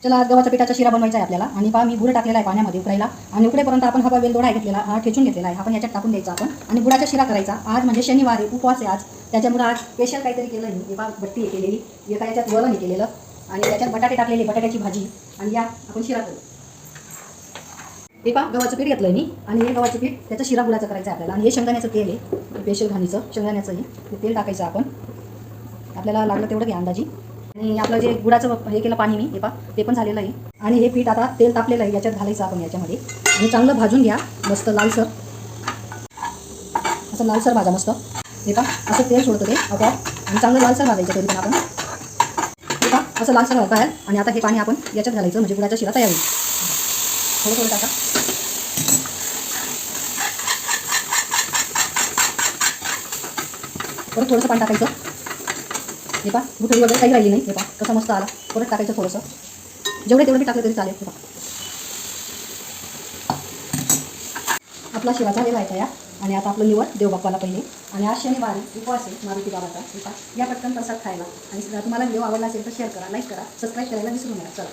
चला गव्हाच्या पिठाचा शिरा बनवायचा आहे आपल्याला. आणि पहा मी गुळ टाकलेला आहे पाण्यामध्ये उकळायला. आणि उकळेपर्यंत आपण हा वेलदोडा घेतलेला, हा ठेचून घेतलेला आहे, आपण याच्यात टाकून द्यायचा आपण. आणि गुळाचा शिरा करायचा. आज म्हणजे शनिवार आहे, उपवास आहे आज, त्याच्यामुळे आज स्पेशल काहीतरी केलं आहे. हे पहा बट्टी केलेली, एका याच्यात वरण केलेलं आणि त्याच्यात बटाटे टाकलेले, बटाट्याची भाजी. आणि या आपण शिरा करू. हे पहा गव्हाचं पीठ घेतलं आहे मी. आणि हे गव्हाचं पीठ त्याचा शिरा गुळाचा करायचा आहे आपल्याला. आणि हे शेंगदाण्याचं तेल आहे, स्पेशल घाणीचं शेंगदाण्याचं हे तेल टाकायचं आपण. आपल्याला लागलं तेवढं घ्या अंदाजी. आणि आपलं जे गुळाचं हे केलं पाणी मी, हे पहा ते पण झालेलं आहे. आणि हे पीठ आता तेल तापलेलं आहे, याच्यात घालायचं आपण याच्यामध्ये. आणि चांगलं भाजून घ्या मस्त लालसर, असं लालसर भाजा मस्त. हे पहा असं तेल सोडतं ते आपोआप. आणि चांगलं लालसर भाजायचं तरी पण आपण. हे पहा असं लालसर भाजता आहे. आणि आता हे पाणी आपण याच्यात घालायचं, म्हणजे गुळाचा शिरा तयार होईल. थोडं थोडं टाका. परत थोडंसं पाणी टाकायचं. हे पहा गुठळी वगैरे काही राहिली नाही. हे पहा कसं मस्त आला. परत टाकायचं थोडंसं, जेवढे तेवढे टाकलं तरी चालेल. हे पहा आपला शिरा झालेला आहे तयार. आणि आता आपलं निवड देव बाप्पाला पहिले. आणि आज शनिवारी उपवास आहे मारुती बाबाचा. हे पहा या पटकन प्रसाद खायला. आणि तुम्हाला व्हिडिओ आवडला असेल तर शेअर करा, लाईक करा, सबस्क्राईब करायला विसरू नका. चला.